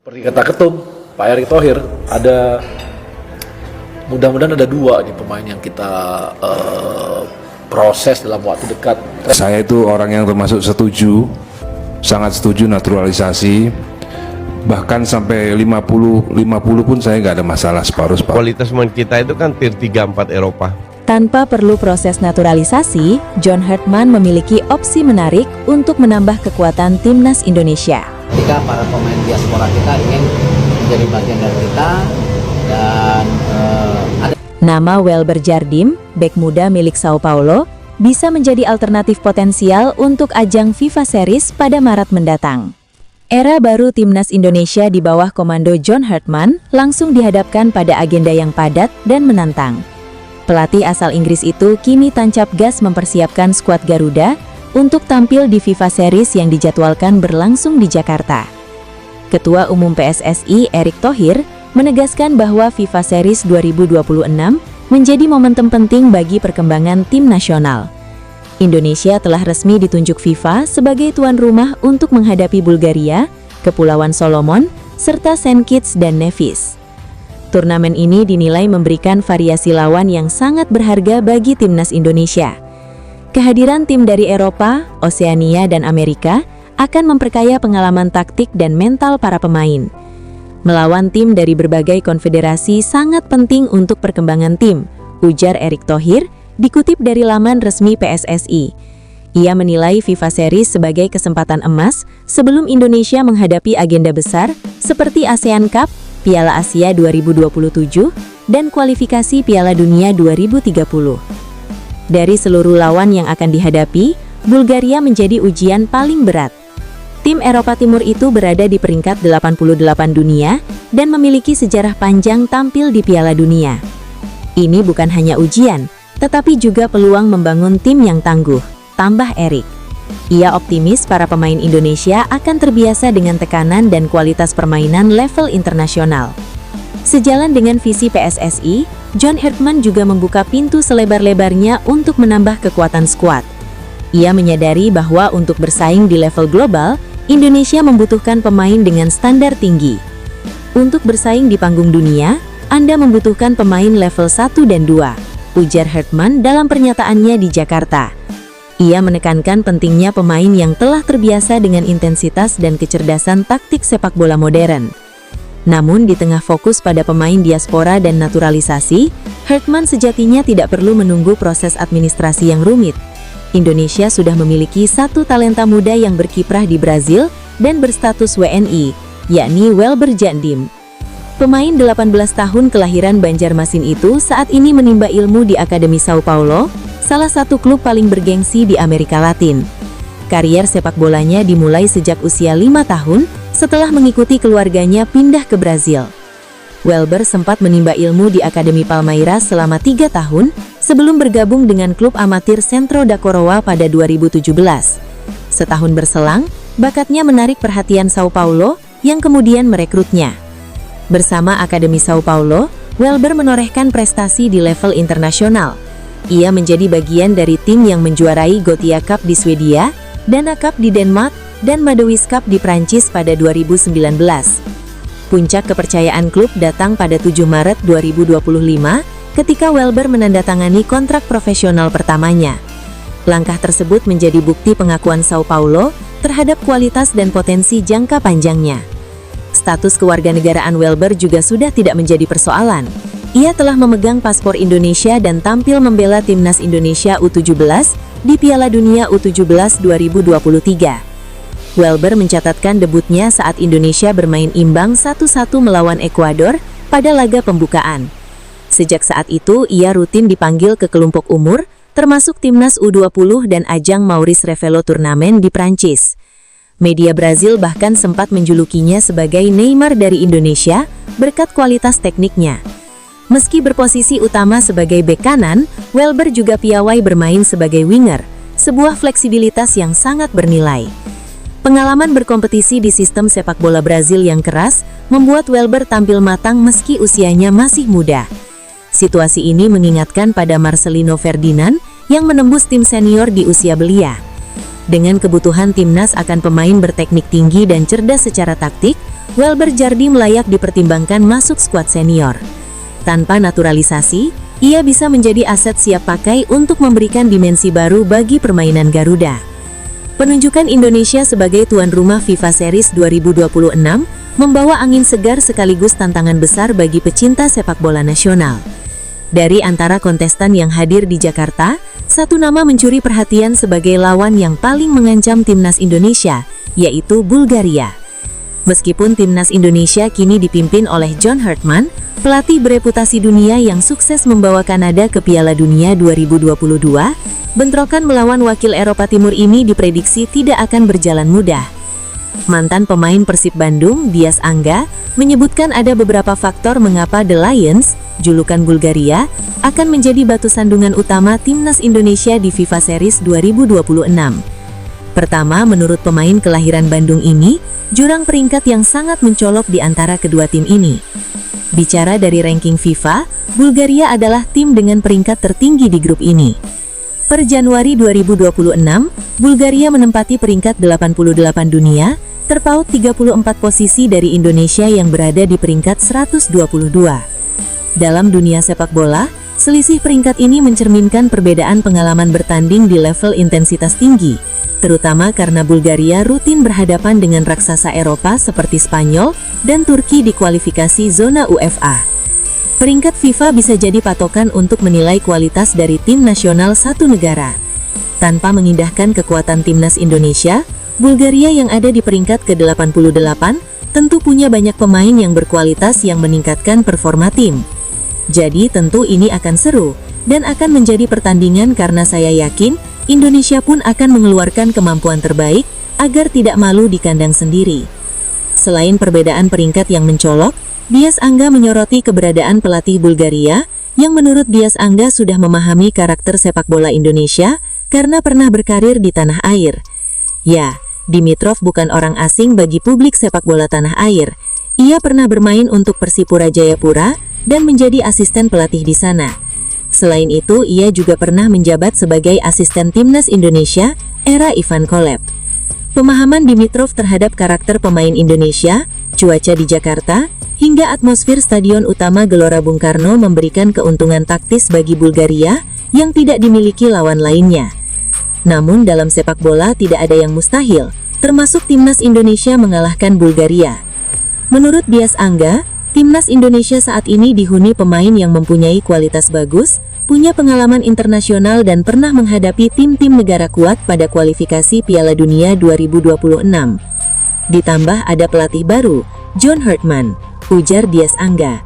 Seperti kata ketum Pak Erick Thohir, mudah-mudahan ada 2 nih pemain yang kita proses dalam waktu dekat. Saya itu orang yang termasuk sangat setuju naturalisasi, bahkan sampai 50 pun saya nggak ada masalah, separuh. Kualitas pemain kita itu kan tier 3-4 Eropa. Tanpa perlu proses naturalisasi, John Hartman memiliki opsi menarik untuk menambah kekuatan timnas Indonesia. Ketika para pemain diaspora kita ingin menjadi bagian dari kita dan ada Nama Welber Jardim, bek muda milik Sao Paulo, bisa menjadi alternatif potensial untuk ajang FIFA Series pada Maret mendatang. Era baru timnas Indonesia di bawah komando John Hartman langsung dihadapkan pada agenda yang padat dan menantang. Pelatih asal Inggris itu kini tancap gas mempersiapkan skuad Garuda untuk tampil di FIFA Series yang dijadwalkan berlangsung di Jakarta. Ketua Umum PSSI Erick Thohir menegaskan bahwa FIFA Series 2026 menjadi momentum penting bagi perkembangan tim nasional. Indonesia telah resmi ditunjuk FIFA sebagai tuan rumah untuk menghadapi Bulgaria, Kepulauan Solomon, serta Saint Kitts dan Nevis. Turnamen ini dinilai memberikan variasi lawan yang sangat berharga bagi timnas Indonesia. Kehadiran tim dari Eropa, Oseania, dan Amerika akan memperkaya pengalaman taktik dan mental para pemain. Melawan tim dari berbagai konfederasi sangat penting untuk perkembangan tim, ujar Erick Thohir, dikutip dari laman resmi PSSI. Ia menilai FIFA Series sebagai kesempatan emas sebelum Indonesia menghadapi agenda besar seperti ASEAN Cup, Piala Asia 2027, dan kualifikasi Piala Dunia 2030. Dari seluruh lawan yang akan dihadapi, Bulgaria menjadi ujian paling berat. Tim Eropa Timur itu berada di peringkat 88 dunia dan memiliki sejarah panjang tampil di Piala Dunia. Ini bukan hanya ujian, tetapi juga peluang membangun tim yang tangguh, tambah Erick. Ia optimis para pemain Indonesia akan terbiasa dengan tekanan dan kualitas permainan level internasional. Sejalan dengan visi PSSI, John Hartman juga membuka pintu selebar-lebarnya untuk menambah kekuatan skuad. Ia menyadari bahwa untuk bersaing di level global, Indonesia membutuhkan pemain dengan standar tinggi. Untuk bersaing di panggung dunia, Anda membutuhkan pemain level 1 dan 2, ujar Hartman dalam pernyataannya di Jakarta. Ia menekankan pentingnya pemain yang telah terbiasa dengan intensitas dan kecerdasan taktik sepak bola modern. Namun di tengah fokus pada pemain diaspora dan naturalisasi, Hartman sejatinya tidak perlu menunggu proses administrasi yang rumit. Indonesia sudah memiliki 1 talenta muda yang berkiprah di Brazil dan berstatus WNI, yakni Welber Jardim. Pemain 18 tahun kelahiran Banjarmasin itu saat ini menimba ilmu di Akademi Sao Paulo, salah satu klub paling bergengsi di Amerika Latin. Karier sepak bolanya dimulai sejak usia 5 tahun setelah mengikuti keluarganya pindah ke Brazil. Welber sempat menimba ilmu di Akademi Palmeiras selama 3 tahun sebelum bergabung dengan klub amatir Centro da Coroa pada 2017. Setahun berselang, bakatnya menarik perhatian Sao Paulo yang kemudian merekrutnya. Bersama Akademi Sao Paulo, Welber menorehkan prestasi di level internasional. Ia menjadi bagian dari tim yang menjuarai Gothia Cup di Swedia, Dana Cup di Denmark, dan Madowis Cup di Prancis pada 2019. Puncak kepercayaan klub datang pada 7 Maret 2025 ketika Welber menandatangani kontrak profesional pertamanya. Langkah tersebut menjadi bukti pengakuan Sao Paulo terhadap kualitas dan potensi jangka panjangnya. Status kewarganegaraan Welber juga sudah tidak menjadi persoalan. Ia telah memegang paspor Indonesia dan tampil membela timnas Indonesia U17 di Piala Dunia U17 2023. Welber mencatatkan debutnya saat Indonesia bermain imbang 1-1 melawan Ekuador pada laga pembukaan. Sejak saat itu, ia rutin dipanggil ke kelompok umur, termasuk timnas U20 dan ajang Maurice Revello turnamen di Prancis. Media Brazil bahkan sempat menjulukinya sebagai Neymar dari Indonesia berkat kualitas tekniknya. Meski berposisi utama sebagai bek kanan, Welber juga piawai bermain sebagai winger, sebuah fleksibilitas yang sangat bernilai. Pengalaman berkompetisi di sistem sepak bola Brazil yang keras membuat Welber tampil matang meski usianya masih muda. Situasi ini mengingatkan pada Marcelino Ferdinand yang menembus tim senior di usia belia. Dengan kebutuhan timnas akan pemain berteknik tinggi dan cerdas secara taktik, Welber Jardim layak dipertimbangkan masuk skuad senior. Tanpa naturalisasi, ia bisa menjadi aset siap pakai untuk memberikan dimensi baru bagi permainan Garuda. Penunjukan Indonesia sebagai tuan rumah FIFA Series 2026 membawa angin segar sekaligus tantangan besar bagi pecinta sepak bola nasional. Dari antara kontestan yang hadir di Jakarta, satu nama mencuri perhatian sebagai lawan yang paling mengancam timnas Indonesia, yaitu Bulgaria. Meskipun timnas Indonesia kini dipimpin oleh John Hartman, pelatih bereputasi dunia yang sukses membawa Kanada ke Piala Dunia 2022, bentrokan melawan wakil Eropa Timur ini diprediksi tidak akan berjalan mudah. Mantan pemain Persib Bandung, Dias Angga, menyebutkan ada beberapa faktor mengapa The Lions, julukan Bulgaria, akan menjadi batu sandungan utama timnas Indonesia di FIFA Series 2026. Pertama, menurut pemain kelahiran Bandung ini, jurang peringkat yang sangat mencolok di antara kedua tim ini. Bicara dari ranking FIFA, Bulgaria adalah tim dengan peringkat tertinggi di grup ini. Per Januari 2026, Bulgaria menempati peringkat 88 dunia, terpaut 34 posisi dari Indonesia yang berada di peringkat 122. Dalam dunia sepak bola, selisih peringkat ini mencerminkan perbedaan pengalaman bertanding di level intensitas tinggi, terutama karena Bulgaria rutin berhadapan dengan raksasa Eropa seperti Spanyol dan Turki di kualifikasi zona UEFA. Peringkat FIFA bisa jadi patokan untuk menilai kualitas dari tim nasional satu negara. Tanpa mengindahkan kekuatan timnas Indonesia, Bulgaria yang ada di peringkat ke-88 tentu punya banyak pemain yang berkualitas yang meningkatkan performa tim. Jadi tentu ini akan seru dan akan menjadi pertandingan karena saya yakin Indonesia pun akan mengeluarkan kemampuan terbaik agar tidak malu di kandang sendiri. Selain perbedaan peringkat yang mencolok, Dias Angga menyoroti keberadaan pelatih Bulgaria yang menurut Dias Angga sudah memahami karakter sepak bola Indonesia karena pernah berkarir di tanah air. Ya, Dimitrov bukan orang asing bagi publik sepak bola tanah air. Ia pernah bermain untuk Persipura Jayapura dan menjadi asisten pelatih di sana. Selain itu, ia juga pernah menjabat sebagai asisten timnas Indonesia era Ivan Kolev. Pemahaman Dimitrov terhadap karakter pemain Indonesia, cuaca di Jakarta, hingga atmosfer stadion utama Gelora Bung Karno memberikan keuntungan taktis bagi Bulgaria yang tidak dimiliki lawan lainnya. Namun dalam sepak bola tidak ada yang mustahil, termasuk timnas Indonesia mengalahkan Bulgaria. Menurut Dias Angga, timnas Indonesia saat ini dihuni pemain yang mempunyai kualitas bagus, punya pengalaman internasional dan pernah menghadapi tim-tim negara kuat pada kualifikasi Piala Dunia 2026. Ditambah ada pelatih baru, John Hartman, ujar Dias Angga.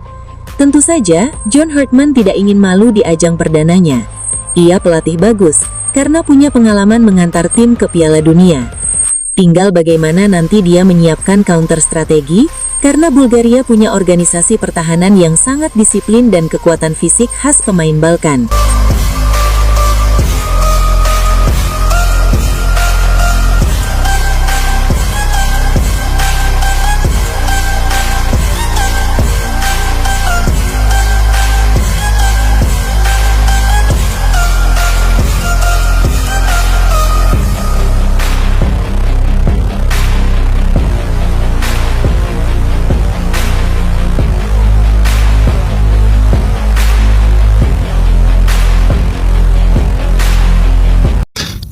Tentu saja, John Hartman tidak ingin malu di ajang perdananya. Ia pelatih bagus, karena punya pengalaman mengantar tim ke Piala Dunia. Tinggal bagaimana nanti dia menyiapkan counter strategi, karena Bulgaria punya organisasi pertahanan yang sangat disiplin dan kekuatan fisik khas pemain Balkan.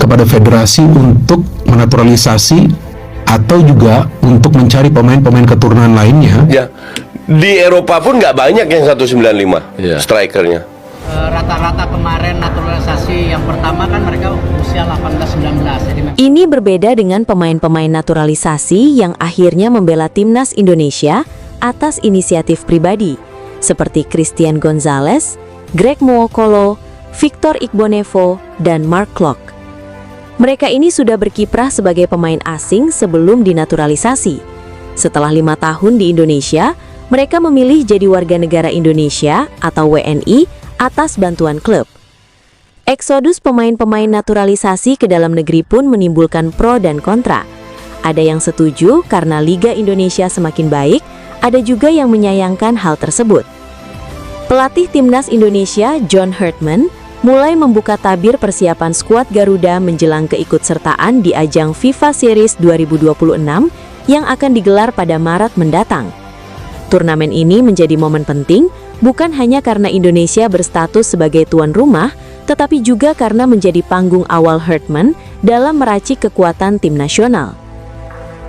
Kepada federasi untuk menaturalisasi atau juga untuk mencari pemain-pemain keturunan lainnya. Ya, di Eropa pun nggak banyak yang 195 Iya. strikernya. Rata-rata kemarin naturalisasi yang pertama kan mereka usia 18-19. Jadi Ini berbeda dengan pemain-pemain naturalisasi yang akhirnya membela timnas Indonesia atas inisiatif pribadi, seperti Christian Gonzalez, Greg Nwokolo, Victor Igbonevo, dan Mark Klok. Mereka ini sudah berkiprah sebagai pemain asing sebelum dinaturalisasi. Setelah 5 tahun di Indonesia, mereka memilih jadi warga negara Indonesia atau WNI atas bantuan klub. Eksodus pemain-pemain naturalisasi ke dalam negeri pun menimbulkan pro dan kontra. Ada yang setuju karena Liga Indonesia semakin baik, ada juga yang menyayangkan hal tersebut. Pelatih timnas Indonesia, John Hartman, mulai membuka tabir persiapan skuad Garuda menjelang keikutsertaan di ajang FIFA Series 2026 yang akan digelar pada Maret mendatang. Turnamen ini menjadi momen penting bukan hanya karena Indonesia berstatus sebagai tuan rumah, tetapi juga karena menjadi panggung awal Hartman dalam meracik kekuatan tim nasional.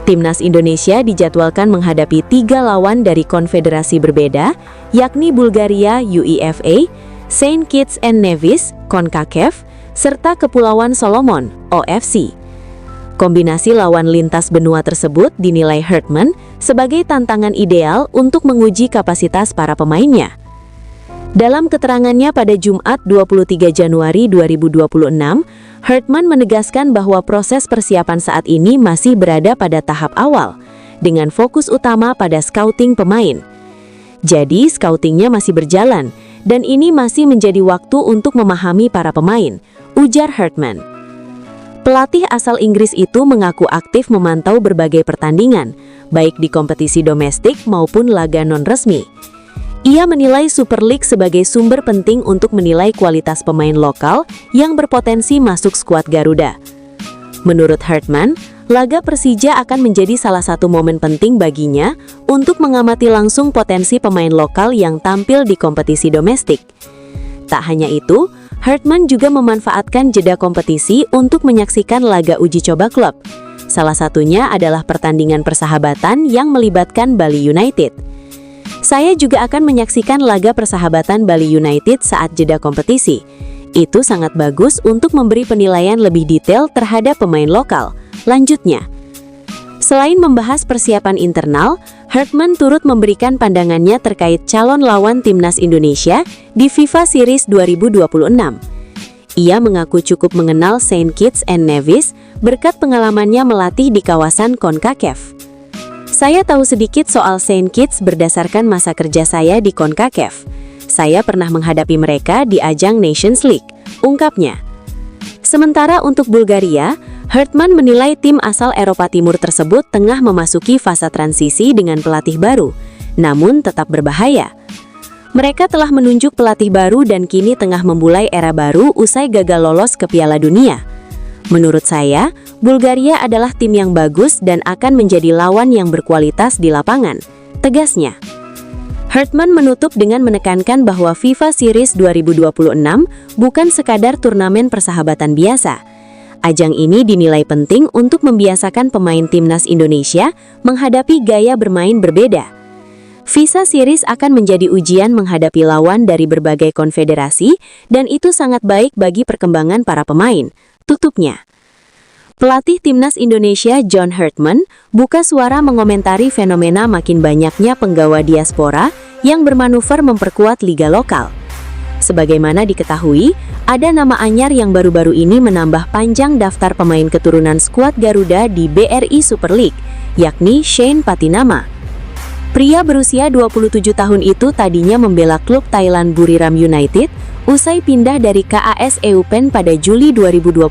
Timnas Indonesia dijadwalkan menghadapi 3 lawan dari konfederasi berbeda, yakni Bulgaria UEFA, Saint Kitts and Nevis (CONCACAF), serta Kepulauan Solomon (OFC). Kombinasi lawan lintas benua tersebut dinilai Hartman sebagai tantangan ideal untuk menguji kapasitas para pemainnya. Dalam keterangannya pada Jumat 23 Januari 2026, Hartman menegaskan bahwa proses persiapan saat ini masih berada pada tahap awal, dengan fokus utama pada scouting pemain. Jadi, scoutingnya masih berjalan, dan ini masih menjadi waktu untuk memahami para pemain, ujar Hartman. Pelatih asal Inggris itu mengaku aktif memantau berbagai pertandingan, baik di kompetisi domestik maupun laga non-resmi. Ia menilai Super League sebagai sumber penting untuk menilai kualitas pemain lokal yang berpotensi masuk skuad Garuda. Menurut Hartman, laga Persija akan menjadi salah satu momen penting baginya untuk mengamati langsung potensi pemain lokal yang tampil di kompetisi domestik. Tak hanya itu, Hartman juga memanfaatkan jeda kompetisi untuk menyaksikan laga uji coba klub. Salah satunya adalah pertandingan persahabatan yang melibatkan Bali United. Saya juga akan menyaksikan laga persahabatan Bali United saat jeda kompetisi. Itu sangat bagus untuk memberi penilaian lebih detail terhadap pemain lokal. Lanjutnya, selain membahas persiapan internal, Hartman turut memberikan pandangannya terkait calon lawan timnas Indonesia di FIFA Series 2026. Ia mengaku cukup mengenal Saint Kitts and Nevis berkat pengalamannya melatih di kawasan CONCACAF. Saya tahu sedikit soal Saint Kitts berdasarkan masa kerja saya di CONCACAF. Saya pernah menghadapi mereka di ajang Nations League, ungkapnya. Sementara untuk Bulgaria, Hartman menilai tim asal Eropa Timur tersebut tengah memasuki fase transisi dengan pelatih baru, namun tetap berbahaya. Mereka telah menunjuk pelatih baru dan kini tengah memulai era baru usai gagal lolos ke Piala Dunia. Menurut saya, Bulgaria adalah tim yang bagus dan akan menjadi lawan yang berkualitas di lapangan, tegasnya. Hartman menutup dengan menekankan bahwa FIFA Series 2026 bukan sekadar turnamen persahabatan biasa. Ajang ini dinilai penting untuk membiasakan pemain timnas Indonesia menghadapi gaya bermain berbeda. FIFA Series akan menjadi ujian menghadapi lawan dari berbagai konfederasi dan itu sangat baik bagi perkembangan para pemain, tutupnya. Pelatih timnas Indonesia John Hartman buka suara mengomentari fenomena makin banyaknya penggawa diaspora yang bermanuver memperkuat liga lokal. Sebagaimana diketahui, ada nama anyar yang baru-baru ini menambah panjang daftar pemain keturunan skuad Garuda di BRI Super League, yakni Shane Patinama. Pria berusia 27 tahun itu tadinya membela klub Thailand Buriram United, usai pindah dari KAS Eupen pada Juli 2025,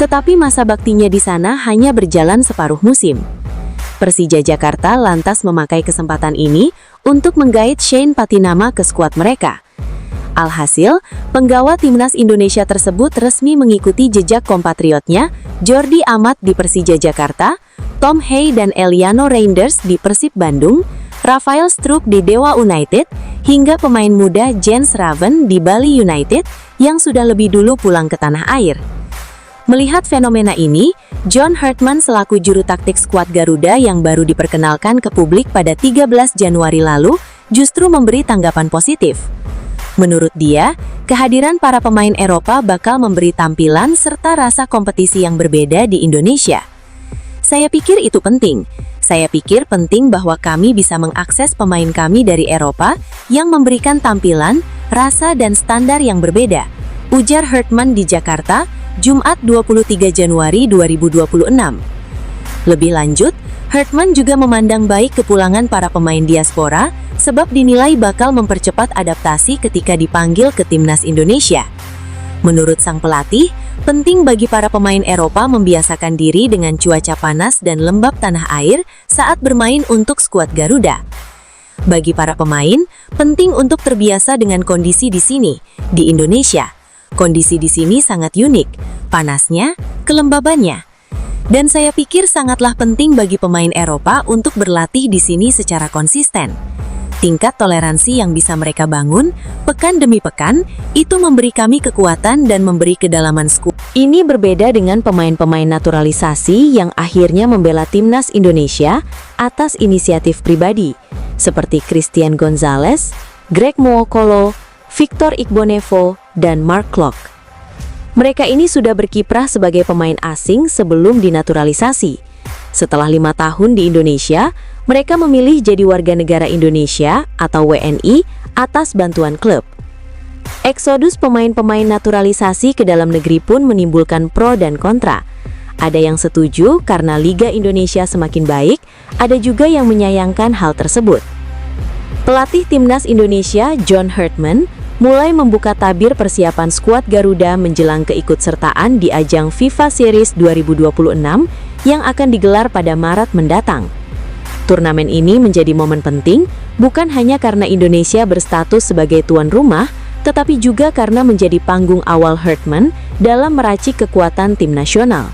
tetapi masa baktinya di sana hanya berjalan separuh musim. Persija Jakarta lantas memakai kesempatan ini untuk menggait Shane Patinama ke skuad mereka. Alhasil, penggawa timnas Indonesia tersebut resmi mengikuti jejak kompatriotnya Jordi Amat di Persija Jakarta, Tom Hay dan Eliano Reinders di Persib Bandung, Rafael Struijk di Dewa United, hingga pemain muda Jens Raven di Bali United yang sudah lebih dulu pulang ke tanah air. Melihat fenomena ini, John Hartman selaku juru taktik skuad Garuda yang baru diperkenalkan ke publik pada 13 Januari lalu justru memberi tanggapan positif. Menurut dia, kehadiran para pemain Eropa bakal memberi tampilan serta rasa kompetisi yang berbeda di Indonesia. Saya pikir itu penting. Saya pikir penting bahwa kami bisa mengakses pemain kami dari Eropa yang memberikan tampilan, rasa dan standar yang berbeda, ujar Hartman di Jakarta, Jumat 23 Januari 2026. Lebih lanjut, Hartman juga memandang baik kepulangan para pemain diaspora sebab dinilai bakal mempercepat adaptasi ketika dipanggil ke timnas Indonesia. Menurut sang pelatih, penting bagi para pemain Eropa membiasakan diri dengan cuaca panas dan lembab tanah air saat bermain untuk skuad Garuda. Bagi para pemain, penting untuk terbiasa dengan kondisi di sini, di Indonesia. Kondisi di sini sangat unik, panasnya, kelembabannya. Dan saya pikir sangatlah penting bagi pemain Eropa untuk berlatih di sini secara konsisten. Tingkat toleransi yang bisa mereka bangun, pekan demi pekan, itu memberi kami kekuatan dan memberi kedalaman skuad. Ini berbeda dengan pemain-pemain naturalisasi yang akhirnya membela timnas Indonesia atas inisiatif pribadi, seperti Christian Gonzalez, Greg Nwokolo, Victor Igbonevo, dan Mark Klok. Mereka ini sudah berkiprah sebagai pemain asing sebelum dinaturalisasi. Setelah 5 tahun di Indonesia, mereka memilih jadi warga negara Indonesia atau WNI atas bantuan klub. Eksodus pemain-pemain naturalisasi ke dalam negeri pun menimbulkan pro dan kontra. Ada yang setuju karena Liga Indonesia semakin baik, ada juga yang menyayangkan hal tersebut. Pelatih timnas Indonesia, John Hartman, mulai membuka tabir persiapan skuad Garuda menjelang keikutsertaan di ajang FIFA Series 2026 yang akan digelar pada Maret mendatang. Turnamen ini menjadi momen penting bukan hanya karena Indonesia berstatus sebagai tuan rumah, tetapi juga karena menjadi panggung awal Hartman dalam meracik kekuatan tim nasional.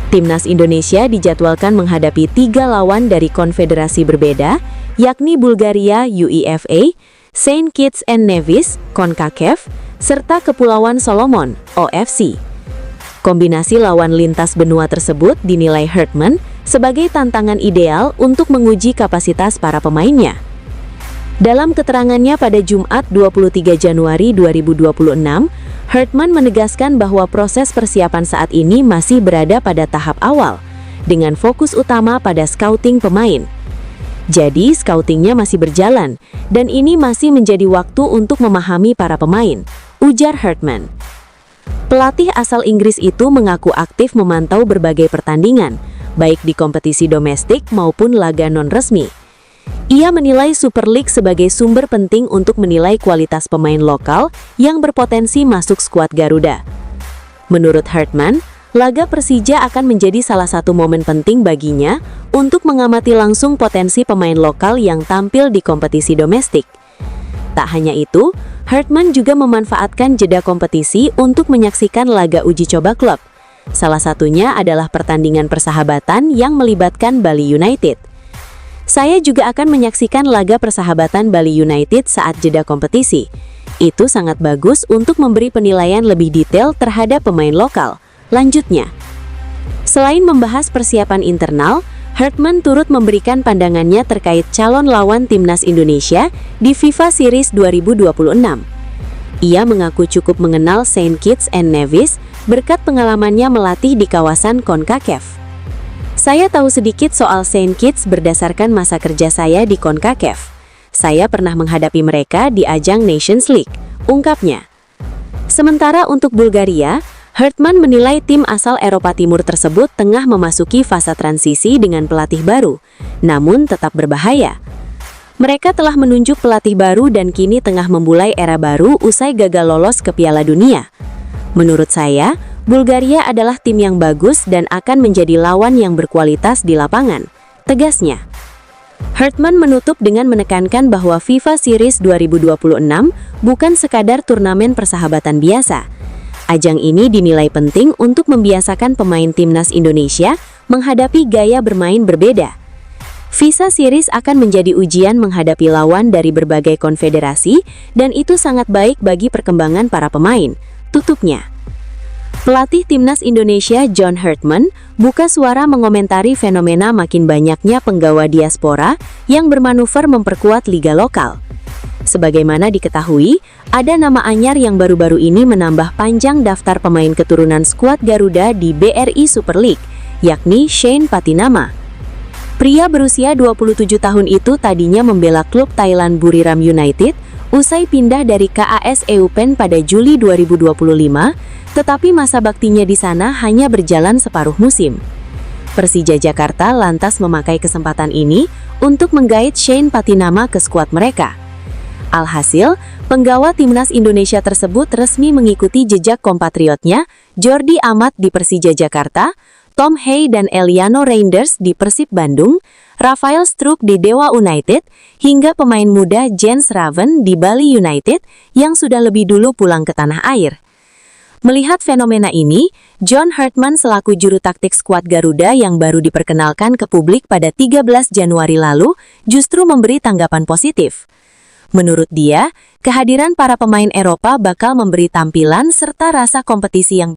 Timnas Indonesia dijadwalkan menghadapi 3 lawan dari konfederasi berbeda, yakni Bulgaria UEFA, Saint Kitts and Nevis (CONCACAF), serta Kepulauan Solomon (OFC). Kombinasi lawan lintas benua tersebut dinilai Hartman sebagai tantangan ideal untuk menguji kapasitas para pemainnya. Dalam keterangannya pada Jumat 23 Januari 2026, Hartman menegaskan bahwa proses persiapan saat ini masih berada pada tahap awal, dengan fokus utama pada scouting pemain. Jadi, scoutingnya masih berjalan, dan ini masih menjadi waktu untuk memahami para pemain, ujar Hartman. Pelatih asal Inggris itu mengaku aktif memantau berbagai pertandingan, baik di kompetisi domestik maupun laga non-resmi. Ia menilai Super League sebagai sumber penting untuk menilai kualitas pemain lokal yang berpotensi masuk skuad Garuda. Menurut Hartman, laga Persija akan menjadi salah satu momen penting baginya untuk mengamati langsung potensi pemain lokal yang tampil di kompetisi domestik. Tak hanya itu, Hartman juga memanfaatkan jeda kompetisi untuk menyaksikan laga uji coba klub. Salah satunya adalah pertandingan persahabatan yang melibatkan Bali United. Saya juga akan menyaksikan laga persahabatan Bali United saat jeda kompetisi. Itu sangat bagus untuk memberi penilaian lebih detail terhadap pemain lokal. Lanjutnya, selain membahas persiapan internal, Hartman turut memberikan pandangannya terkait calon lawan timnas Indonesia di FIFA Series 2026. Ia mengaku cukup mengenal Saint Kitts and Nevis berkat pengalamannya melatih di kawasan CONCACAF. Saya tahu sedikit soal Saint Kitts berdasarkan masa kerja saya di CONCACAF. Saya pernah menghadapi mereka di ajang Nations League, ungkapnya. Sementara untuk Bulgaria, Hartman menilai tim asal Eropa Timur tersebut tengah memasuki fase transisi dengan pelatih baru, namun tetap berbahaya. Mereka telah menunjuk pelatih baru dan kini tengah memulai era baru usai gagal lolos ke Piala Dunia. Menurut saya, Bulgaria adalah tim yang bagus dan akan menjadi lawan yang berkualitas di lapangan, tegasnya. Hartman menutup dengan menekankan bahwa FIFA Series 2026 bukan sekadar turnamen persahabatan biasa. Ajang ini dinilai penting untuk membiasakan pemain timnas Indonesia menghadapi gaya bermain berbeda. FIFA Series akan menjadi ujian menghadapi lawan dari berbagai konfederasi dan itu sangat baik bagi perkembangan para pemain, tutupnya. Pelatih timnas Indonesia John Hartman buka suara mengomentari fenomena makin banyaknya penggawa diaspora yang bermanuver memperkuat liga lokal. Sebagaimana diketahui, ada nama anyar yang baru-baru ini menambah panjang daftar pemain keturunan skuad Garuda di BRI Super League, yakni Shane Patinama. Pria berusia 27 tahun itu tadinya membela klub Thailand Buriram United usai pindah dari KAS Eupen pada Juli 2025, tetapi masa baktinya di sana hanya berjalan separuh musim. Persija Jakarta lantas memakai kesempatan ini untuk menggait Shane Patinama ke skuad mereka. Alhasil, penggawa timnas Indonesia tersebut resmi mengikuti jejak kompatriotnya Jordi Amat di Persija Jakarta, Tom Hay dan Eliano Reinders di Persib Bandung, Rafael Struijk di Dewa United, hingga pemain muda Jens Raven di Bali United yang sudah lebih dulu pulang ke tanah air. Melihat fenomena ini, John Hartman selaku juru taktik skuad Garuda yang baru diperkenalkan ke publik pada 13 Januari lalu justru memberi tanggapan positif. Menurut dia, kehadiran para pemain Eropa bakal memberi tampilan serta rasa kompetisi yang